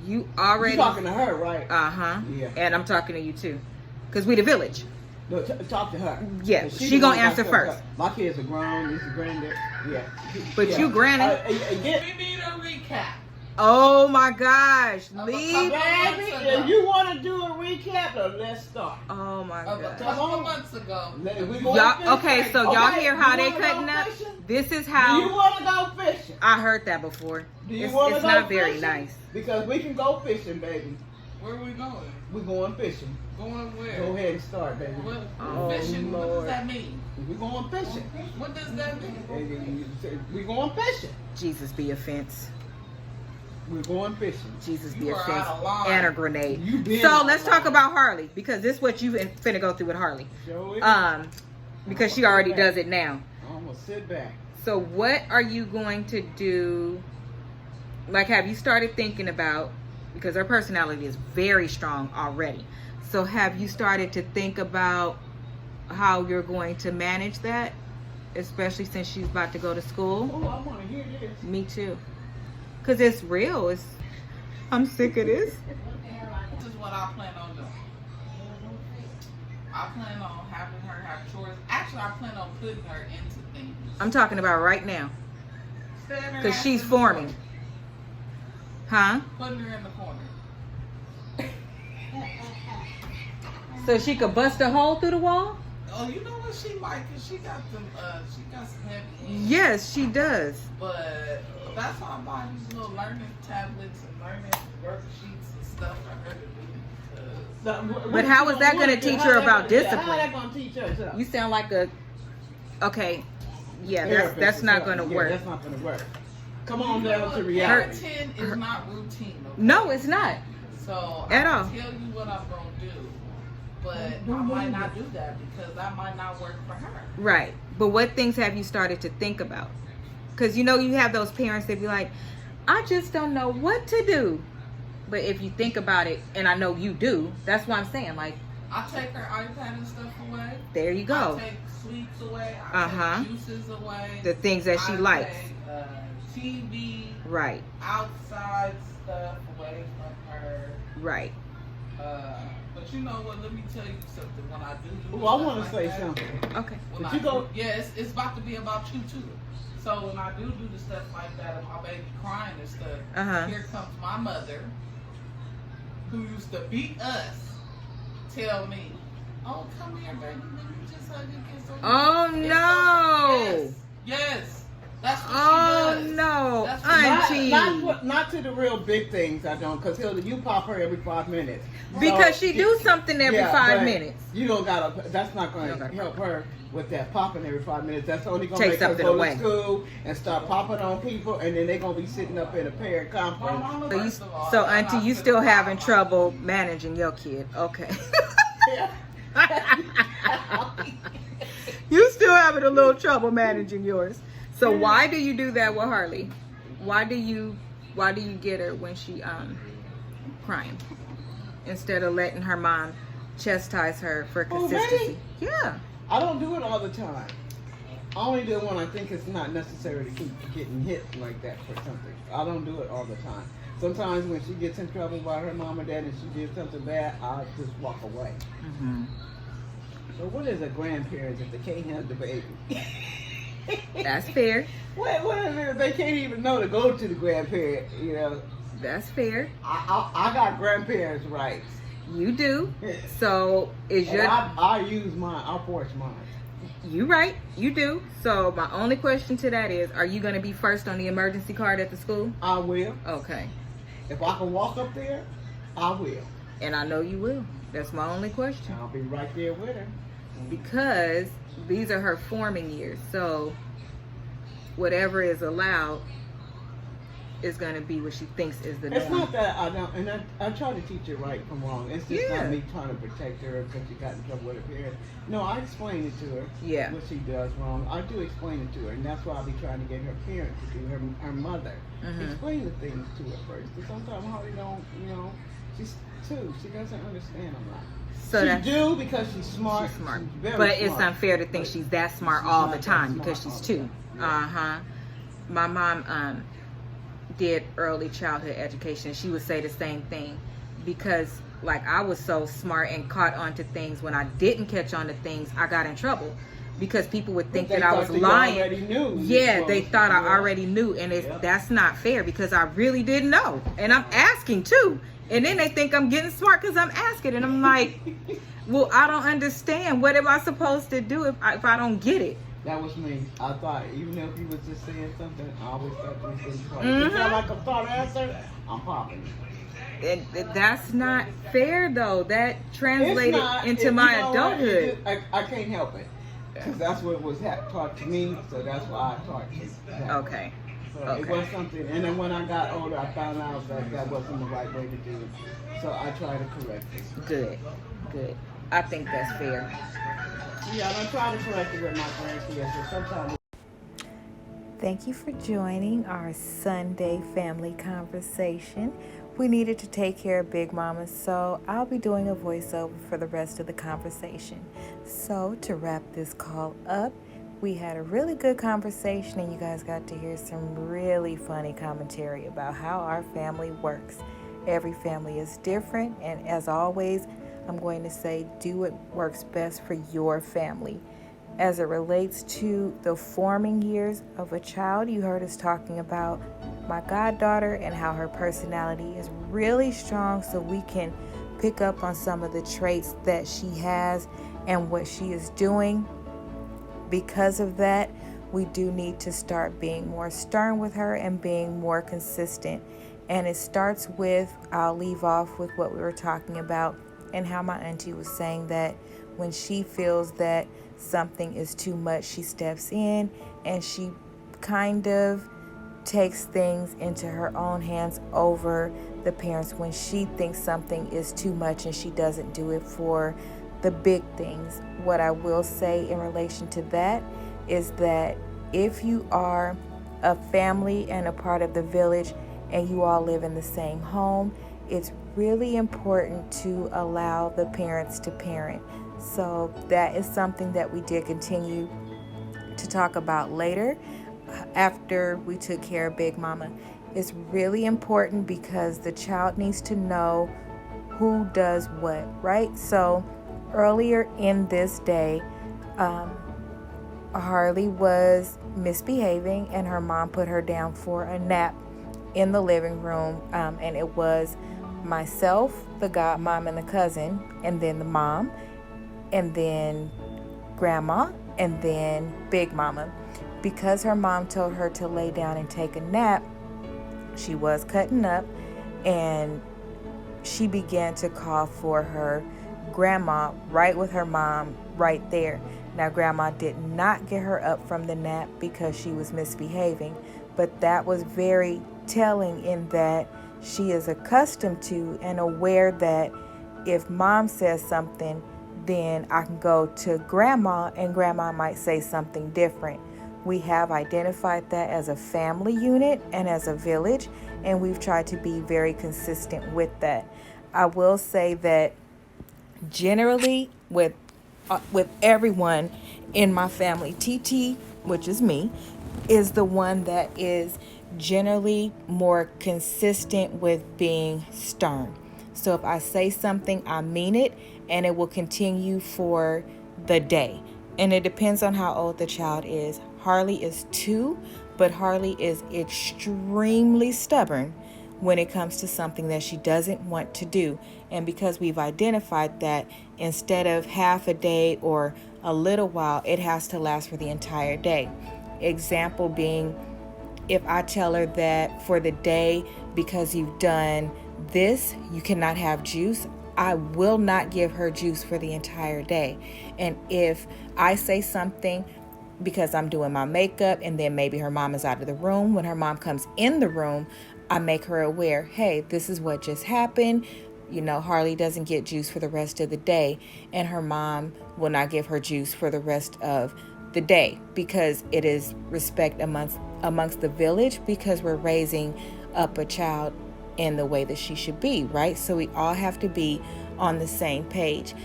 you
You
already,
talking to her, right?
uh-huh,
Yeah.
and I'm talking to you too, because we the village.
No, talk to her.
Yeah,
'Cause
she
the
gonna
one got
answer
stuff
first.
up. My kids are grown. This is granddad. Yeah.
But
Yeah.
you granny.
Yeah.
We need a recap.
Oh my gosh,
Of a
leave.
couple-
Baby, if you want to do a recap, then let's start.
Oh my
Of a
god.
couple of months ago.
We going
Y'all,
fishing?
okay, so y'all
Okay,
hear how
you
they
wanna
cutting
go
up?
fishing?
This is
Do you
how,
want to go fishing?
I heard that before.
Do you
It's,
want to
it's
go
not very
fishing?
nice.
Because we can go fishing, baby.
Where are we going?
We're going fishing.
Going where?
Go ahead and start, baby.
What,
Oh,
fishing? What does
Lord.
that mean?
We're going fishing.
What does that mean?
We're going fishing.
Jesus be a fence.
We're going fishing.
Jesus be
You
a
are
fence.
out of line.
And a grenade.
You been
So
out
let's
of
talk
line.
about Harley, because this is what you finna go through with Harley.
Show it.
Because she already does it now.
I'm going to sit back.
So what are you going to do? Like, have you started thinking about, because her personality is very strong already. So have you started to think about how you're going to manage that? Especially since she's about to go to school?
Oh, I want to hear this.
Me too. Because it's real. I'm sick of this.
This is what I plan on doing. I plan on having her have chores. Actually, I plan on putting her into things.
I'm talking about right now.
Setting her
Because
ass
she's
in the
forming.
corner.
Huh?
Putting her in the corner.
So she could bust a hole through the wall?
Oh, you know what she might? Cause she got some heavy hands.
Yes, she does.
But that's why I buy these little learning tablets and learning worksheets and stuff for her to do.
But how is that going to teach her about
How
discipline?
that going to teach her?
You sound like a... Okay. Yeah,
Therapist
that's
or
not
something.
going to
Yeah,
work.
That's not going to work. Come on
You know
down
what?
to reality.
Parenting is not routine. Okay?
No, it's not.
So
At
I
all.
can tell you what I'm gonna do, but I might not do that because that might not work for her.
Right. But what things have you started to think about? Because you know you have those parents that be like, I just don't know what to do. But if you think about it, and I know you do, that's what I'm saying. Like,
I take her iPad and stuff away.
there you go.
I take sweets away. I take juices away.
The things that she likes.
Take, TV.
Right.
Outside stuff away from her.
Right.
But you know what? Let me tell you something. When I do
Well, I
stuff
want to
like
say
that,
something.
Okay.
When
But
I
you go-
do, yeah, it's about to be about you too. So when I do the stuff like that, and my baby crying and stuff, here comes my mother, who used to beat us, tell me, "Oh, come here, baby, let me just hug you, kiss her."
Oh,
It's
no.
okay. Yes. That's what
Oh,
she does.
no.
That's what-
Auntie.
Not to the real big things, I don't, because Hilda, you pop her every 5 minutes.
Because
So,
she do something every
yeah,
5
but
minutes.
You don't gotta. That's not
You
going
don't
to
gotta
help her with that popping every 5 minutes. That's only going to
Take
make her
something
go
away.
to school and start popping on people, and then they're going to be sitting up in a parent
My
conference.
mama,
So,
first of all,
so
I'm
Auntie,
not
you
sitting
still
around
having
my-
trouble managing your kid. Okay. You still having a little trouble managing yours. So why do you do that with Harley? Why do you get her when she crying instead of letting her mom chastise her for
Oh,
consistency?
really?
Yeah.
I don't do it all the time. I only do it when I think it's not necessary to keep getting hit like that for something. I don't do it all the time. Sometimes when she gets in trouble by her mom or dad and she did something bad, I just walk away.
Mm-hmm.
So what is a grandparent if they can't have the baby?
That's fair.
What is it if they can't even know to go to the grandparent? You know,
That's fair.
I got grandparents' rights.
You do. So is
And
your
I use mine. I force mine.
you right? You do. So my only question to that is, are you going to be first on the emergency card at the school?
I will.
Okay.
If I can walk up there, I will.
And I know you will. That's my only question.
I'll be right there with her.
Because these are her forming years. So whatever is allowed is going to be what she thinks is the
It's
norm.
not that I don't, and I try to teach her right from wrong. It's just
Yeah.
not me trying to protect her because she got in trouble with her parents. No, I explain it to her.
Yeah.
What she does wrong. I do explain it to her, and that's why I be trying to get her parent to do, her mother.
Mhm.
Explain the things to her first. Because sometimes Holly don't, she's 2. She doesn't understand a lot.
So
she
that's
do because she's smart.
she's smart.
She's very
But it's
smart.
unfair to think
But
she's that smart
she's
all
not
the
that
time
smart
because
all
she's
the
2.
time. Yeah.
Uh-huh. My mom did early childhood education. She would say the same thing because like I was so smart and caught on to things when I didn't catch on to things, I got in trouble because people would think
They
that I
thought
was
that you
lying.
already knew.
Yeah, they thought I
Yeah.
already knew, and
Yeah.
that's not fair because I really didn't know, and I'm asking too. And then they think I'm getting smart because I'm asking, and I'm like, well, I don't understand. What am I supposed to do if I don't get it?
That was me. I thought, even if you was just saying something, I always thought you was saying something.
Mhm.
If you sound like a thought answer, I'm popping.
That's not fair though. That translated
It's not.
into
If
my
you know what,
adulthood.
it just- I can't help it. Because that's what was taught to me, so that's why I taught you. that.
Okay.
So
okay.
it was something, and then when I got older, I found out that that wasn't the right way to do it. So I tried to correct it.
Good. Good. I think that's fair.
Yeah, I try to correct it with my grandkids, but sometimes.
Thank you for joining our Sunday family conversation. We needed to take care of Big Mama, so I'll be doing a voiceover for the rest of the conversation. So to wrap this call up, we had a really good conversation and you guys got to hear some really funny commentary about how our family works. Every family is different, and as always, I'm going to say do what works best for your family. As it relates to the forming years of a child, you heard us talking about my goddaughter and how her personality is really strong, so we can pick up on some of the traits that she has and what she is doing. Because of that, we do need to start being more stern with her and being more consistent. And it starts with, I'll leave off with what we were talking about and how my auntie was saying that when she feels that something is too much, she steps in and she kind of takes things into her own hands over the parents when she thinks something is too much and she doesn't do it for the big things. What I will say in relation to that is that if you are a family and a part of the village and you all live in the same home, it's really important to allow the parents to parent. So that is something that we did continue to talk about later after we took care of Big Mama. It's really important because the child needs to know who does what, right? So earlier in this day, Harley was misbehaving and her mom put her down for a nap in the living room, and it was myself, the godmom, and the cousin, and then the mom, and then grandma, and then Big Mama. Because her mom told her to lay down and take a nap, she was cutting up, and she began to call for her grandma right with her mom right there. Now, grandma did not get her up from the nap because she was misbehaving, but that was very telling in that she is accustomed to and aware that if mom says something, then I can go to grandma and grandma might say something different. We have identified that as a family unit and as a village, and we've tried to be very consistent with that. I will say that generally with everyone in my family, TT, which is me, is the one that is generally more consistent with being stern. So if I say something, I mean it, and it will continue for the day. And it depends on how old the child is. Harley is 2, but Harley is extremely stubborn when it comes to something that she doesn't want to do. And because we've identified that instead of half a day or a little while, it has to last for the entire day. Example being, if I tell her that for the day, because you've done this, you cannot have juice, I will not give her juice for the entire day. And if I say something because I'm doing my makeup and then maybe her mom is out of the room, when her mom comes in the room, I make her aware, hey, this is what just happened. You know, Harley doesn't get juice for the rest of the day, and her mom will not give her juice for the rest of the day, because it is respect amongst the village, because we're raising up a child in the way that she should be, right? So we all have to be on the same page.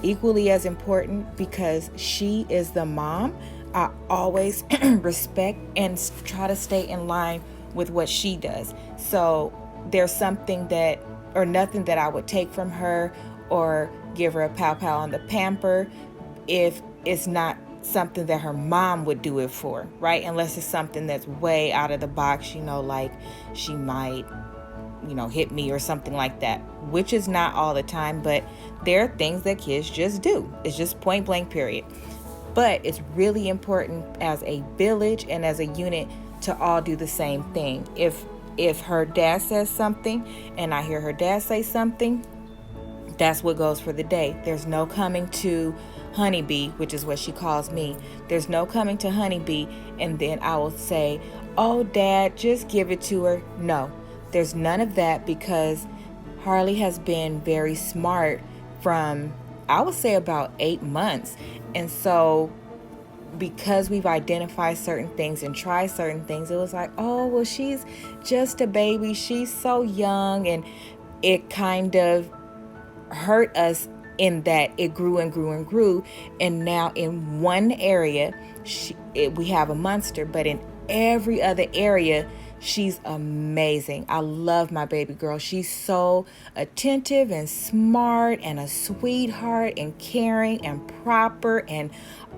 Equally as important, because she is the mom, I always respect and try to stay in line with what she does. So there's something that, or nothing that I would take from her or give her a pow on the pamper if it's not something that her mom would do it for, right? Unless it's something that's way out of the box, like she might, hit me or something like that, which is not all the time, but there are things that kids just do. It's just point blank, period. But it's really important as a village and as a unit to all do the same thing. If her dad says something and I hear her dad say something, that's what goes for the day. There's no coming to Honeybee, which is what she calls me. There's no coming to Honeybee and then I will say, oh, Dad, just give it to her. No, there's none of that, because Harley has been very smart from, I would say, about 8 months. And so because we've identified certain things and tried certain things, it was like, oh, well, she's just a baby. She's so young. And it kind of hurt us in that it grew and grew and grew. And now in one area, we have a monster, but in every other area, she's amazing. I love my baby girl. She's so attentive and smart and a sweetheart and caring and proper and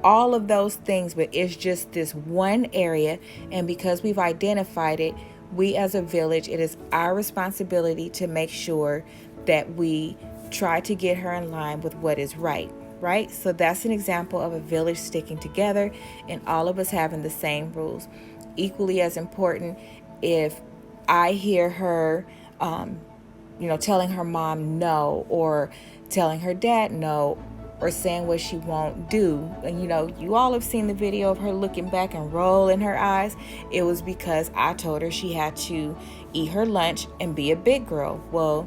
all of those things. But it's just this one area. And because we've identified it, we as a village, it is our responsibility to make sure that we try to get her in line with what is right. right? So that's an example of a village sticking together and all of us having the same rules. Equally as important, if I hear her, telling her mom no, or telling her dad no, or saying what she won't do. And you all have seen the video of her looking back and rolling her eyes. It was because I told her she had to eat her lunch and be a big girl. Well,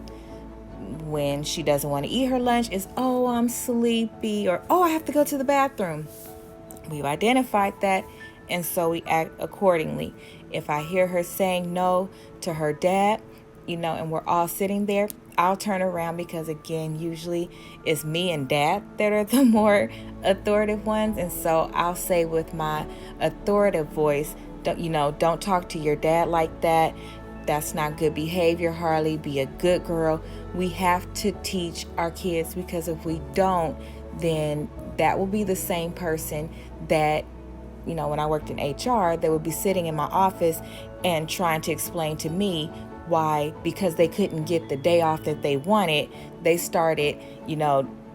when she doesn't want to eat her lunch, it's, oh, I'm sleepy, or, oh, I have to go to the bathroom. We've identified that, and so we act accordingly. If I hear her saying no to her dad, and we're all sitting there, I'll turn around, because again, usually it's me and dad that are the more authoritative ones. And so I'll say with my authoritative voice, don't talk to your dad like that. That's not good behavior, Harley. Be a good girl. We have to teach our kids, because if we don't, then that will be the same person that, when I worked in HR, they would be sitting in my office and trying to explain to me why, because they couldn't get the day off that they wanted, they started,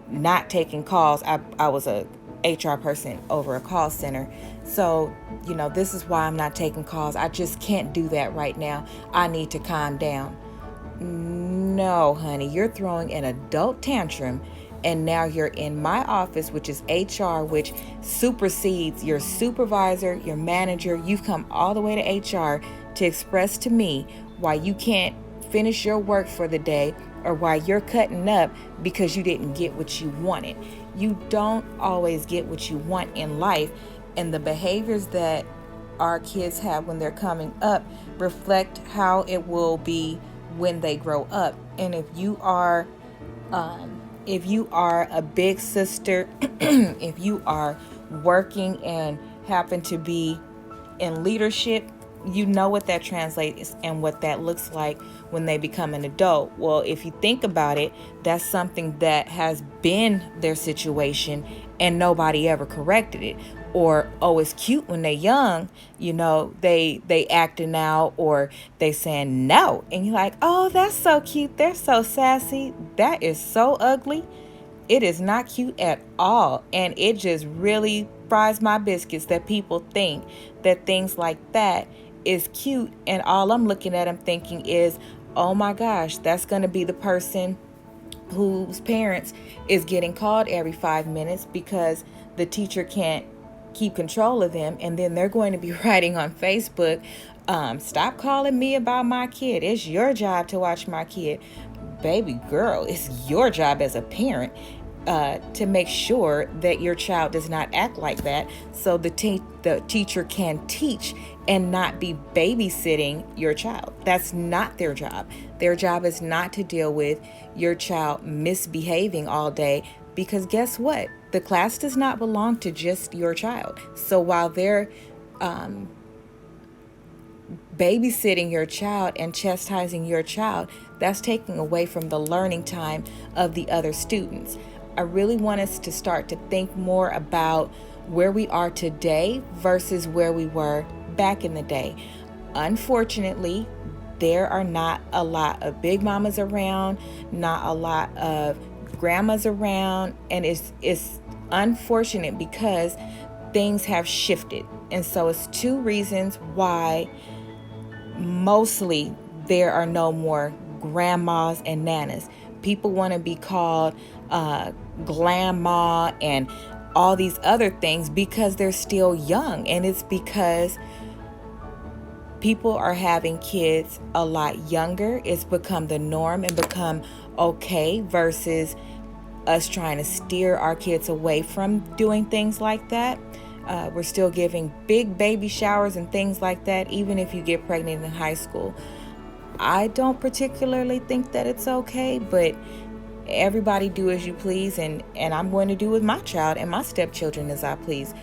not taking calls. I was a HR person over a call center. So, this is why I'm not taking calls. I just can't do that right now. I need to calm down. No, honey, you're throwing an adult tantrum, and now you're in my office, which is HR, which supersedes your supervisor, your manager. You've come all the way to HR to express to me why you can't finish your work for the day, or why you're cutting up because you didn't get what you wanted. You don't always get what you want in life, and the behaviors that our kids have when they're coming up reflect how it will be when they grow up. And if you are a big sister, if you are working and happen to be in leadership, you know what that translates and what that looks like when they become an adult. Well, if you think about it, that's something that has been their situation and nobody ever corrected it. Or, oh, it's cute when they're young, they acting out, or they saying no. And you're like, oh, that's so cute. They're so sassy. That is so ugly. It is not cute at all. And it just really fries my biscuits that people think that things like that is cute. And all I'm looking at them thinking is, oh my gosh, that's going to be the person whose parents is getting called every 5 minutes because the teacher can't keep control of them. And then they're going to be writing on Facebook, stop calling me about my kid. It's your job to watch my kid. Baby girl, it's your job as a parent to make sure that your child does not act like that, so the teacher can teach and not be babysitting your child. That's not their job. Their job is not to deal with your child misbehaving all day, because guess what? The class does not belong to just your child. So while they're babysitting your child and chastising your child, that's taking away from the learning time of the other students. I really want us to start to think more about where we are today versus where we were back in the day. Unfortunately, there are not a lot of big mamas around, not a lot of grandmas around, and it's unfortunate because things have shifted. And so it's two reasons why mostly there are no more grandmas and nanas. People want to be called grandma and all these other things because they're still young. And it's because people are having kids a lot younger. It's become the norm and become okay versus us trying to steer our kids away from doing things like that. We're still giving big baby showers and things like that, even if you get pregnant in high school. I don't particularly think that it's okay, but everybody do as you please, and I'm going to do with my child and my stepchildren as I please.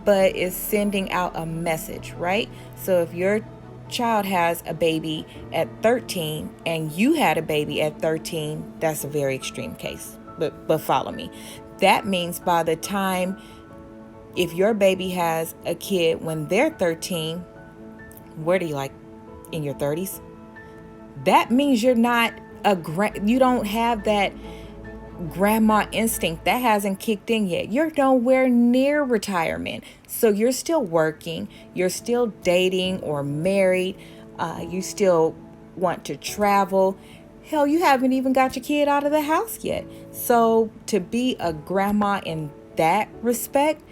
But it's sending out a message, right? So if your child has a baby at 13 and you had a baby at 13, that's a very extreme case. But follow me. That means by the time, if your baby has a kid when they're 13, what are you, like in your 30s? That means you're not you don't have that grandma instinct, that hasn't kicked in yet. You're nowhere near retirement. So you're still working, you're still dating or married, you still want to travel. Hell, you haven't even got your kid out of the house yet. So to be a grandma in that respect,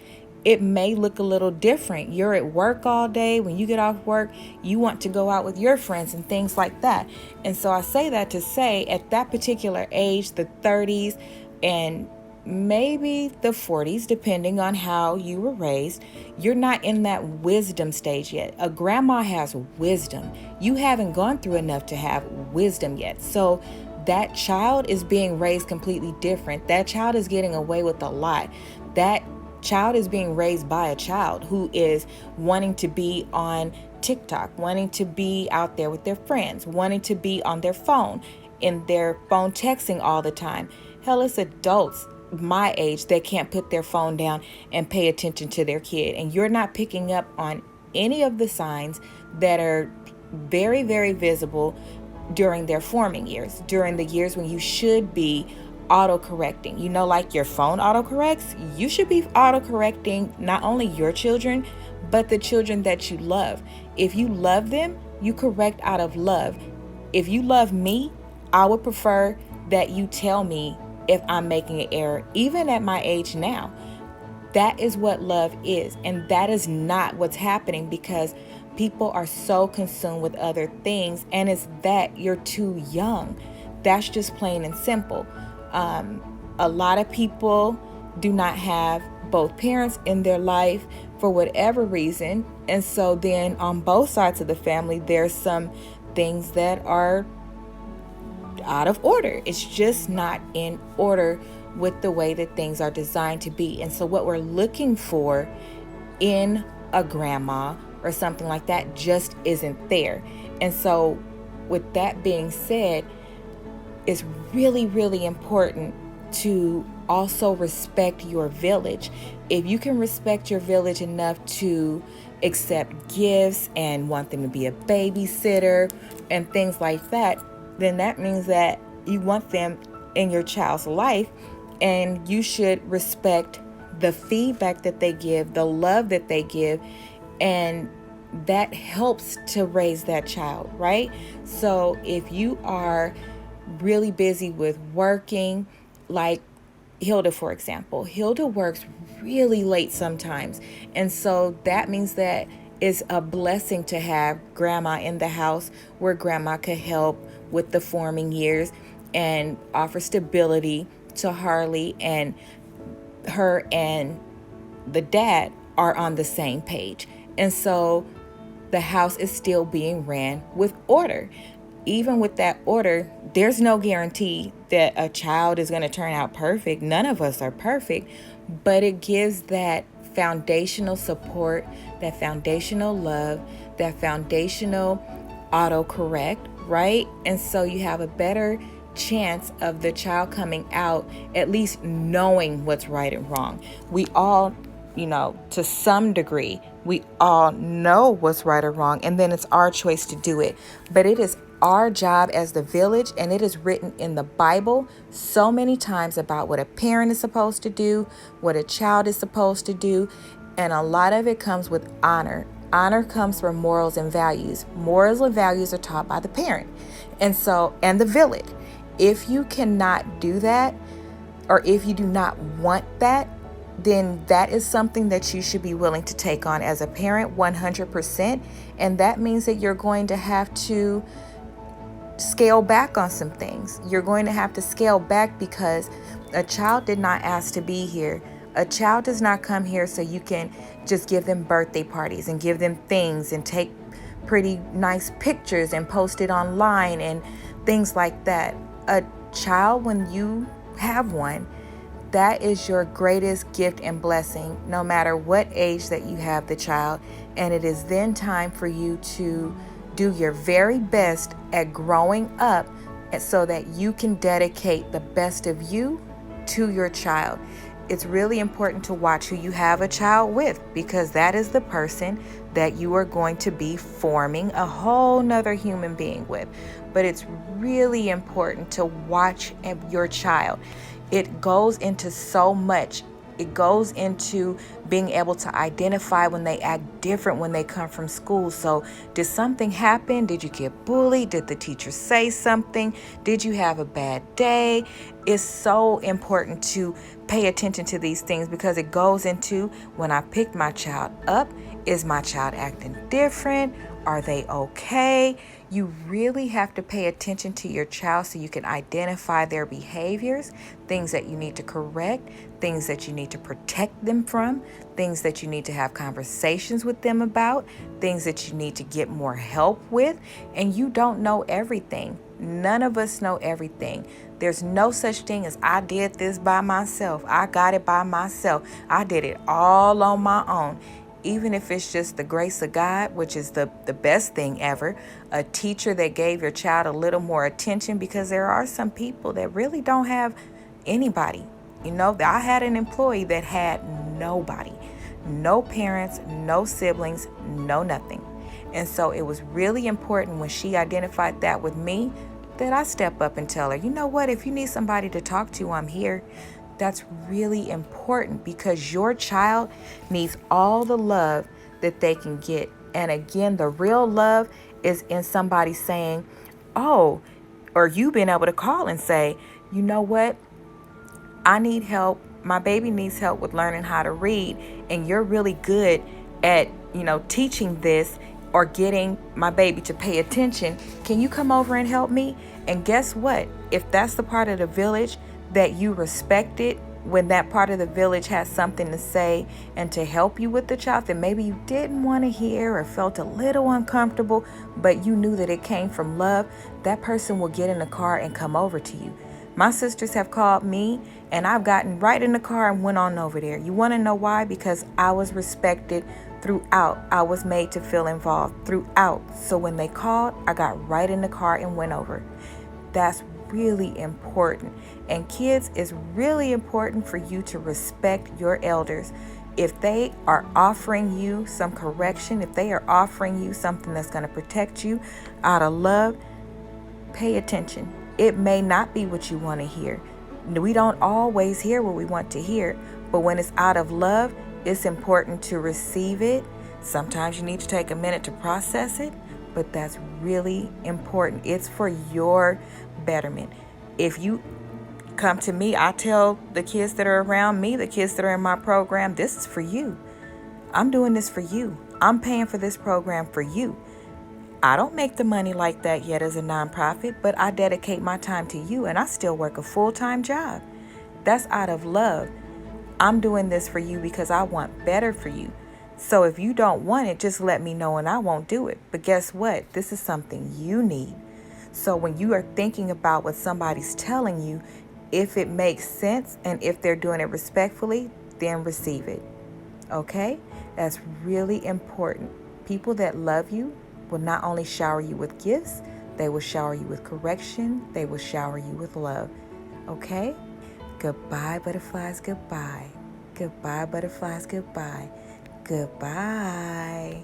it may look a little different. You're at work all day. When you get off work, you want to go out with your friends and things like that. And so I say that to say, at that particular age, the 30s and maybe the 40s, depending on how you were raised, you're not in that wisdom stage yet. A grandma has wisdom. You haven't gone through enough to have wisdom yet. So that child is being raised completely different. That child is getting away with a lot. That child is being raised by a child who is wanting to be on TikTok, wanting to be out there with their friends, wanting to be on their phone, in their phone texting all the time. Hell, it's adults my age that can't put their phone down and pay attention to their kid. And you're not picking up on any of the signs that are very, very visible during their forming years, during the years when you should be auto-correcting. You know, like your phone auto-corrects, you should be auto-correcting not only your children, but the children that you love. If you love them, you correct out of love. If you love me, I would prefer that you tell me if I'm making an error, even at my age now. That is what love is. And that is not what's happening, because people are so consumed with other things, and it's that you're too young. That's just plain and simple. A lot of people do not have both parents in their life for whatever reason. And so then on both sides of the family, there's some things that are out of order. It's just not in order with the way that things are designed to be. And so what we're looking for in a grandma or something like that just isn't there. And so with that being said, it's really, really important to also respect your village. If you can respect your village enough to accept gifts and want them to be a babysitter and things like that, then that means that you want them in your child's life, and you should respect the feedback that they give, the love that they give, and that helps to raise that child, right? So if you are really busy with working, like Hilda, for example, Hilda works really late sometimes. And so that means that it's a blessing to have grandma in the house, where grandma could help with the forming years and offer stability to Harley, and her and the dad are on the same page. And so the house is still being ran with order. Even with that order, there's no guarantee that a child is going to turn out perfect. None of us are perfect, but it gives that foundational support, that foundational love, that foundational autocorrect, right? And so you have a better chance of the child coming out at least knowing what's right and wrong. We all, to some degree, we all know what's right or wrong, and then it's our choice to do it. But it is our job as the village, and it is written in the Bible so many times about what a parent is supposed to do, what a child is supposed to do, and a lot of it comes with honor. Honor comes from morals and values. Morals and values are taught by the parent, and the village. If you cannot do that, or if you do not want that, then that is something that you should be willing to take on as a parent 100%. And that means that you're going to have to scale back on some things. You're going to have to scale back because a child did not ask to be here. A child does not come here so you can just give them birthday parties and give them things and take pretty nice pictures and post it online and things like that. A child, when you have one, that is your greatest gift and blessing, no matter what age that you have the child. And it is then time for you to do your very best at growing up so that you can dedicate the best of you to your child. It's really important to watch who you have a child with, because that is the person that you are going to be forming a whole nother human being with. But it's really important to watch your child. It goes into so much. It goes into being able to identify when they act different when they come from school. So did something happen? Did you get bullied? Did the teacher say something? Did you have a bad day? It's so important to pay attention to these things because it goes into when I picked my child up, is my child acting different? Are they okay? You really have to pay attention to your child so you can identify their behaviors, things that you need to correct, things that you need to protect them from, things that you need to have conversations with them about, things that you need to get more help with. And you don't know everything. None of us know everything. There's no such thing as I did this by myself. I got it by myself. I did it all on my own. Even if it's just the grace of God, which is the best thing ever, a teacher that gave your child a little more attention, because there are some people that really don't have anybody. You know, I had an employee that had nobody, no parents, no siblings, no nothing. And so it was really important when she identified that with me that I step up and tell her, you know what, if you need somebody to talk to, I'm here. That's really important because your child needs all the love that they can get. And again, the real love is in somebody saying, oh, or you being able to call and say, you know what, I need help. My baby needs help with learning how to read. And you're really good at, teaching this or getting my baby to pay attention. Can you come over and help me? And guess what? If that's the part of the village that you respected, when that part of the village has something to say and to help you with the child that maybe you didn't want to hear or felt a little uncomfortable, but you knew that it came from love, that person will get in the car and come over to you. My sisters have called me and I've gotten right in the car and went on over there. You want to know why? Because I was respected throughout. I was made to feel involved throughout. So when they called, I got right in the car and went over. That's really important. And kids, it's really important for you to respect your elders. If they are offering you some correction, if they are offering you something that's going to protect you out of love, pay attention. It may not be what you want to hear. We don't always hear what we want to hear, but when it's out of love, it's important to receive it. Sometimes you need to take a minute to process it, but that's really important. It's for your betterment. If you come to me, I tell the kids that are around me, the kids that are in my program, this is for you. I'm doing this for you. I'm paying for this program for you. I don't make the money like that yet as a nonprofit, but I dedicate my time to you and I still work a full-time job. That's out of love. I'm doing this for you because I want better for you. So if you don't want it, just let me know and I won't do it. But guess what? This is something you need. So when you are thinking about what somebody's telling you, if it makes sense and if they're doing it respectfully, then receive it. Okay? That's really important. People that love you will not only shower you with gifts, they will shower you with correction. They will shower you with love. Okay? Goodbye, butterflies, goodbye. Goodbye, butterflies, goodbye. Goodbye.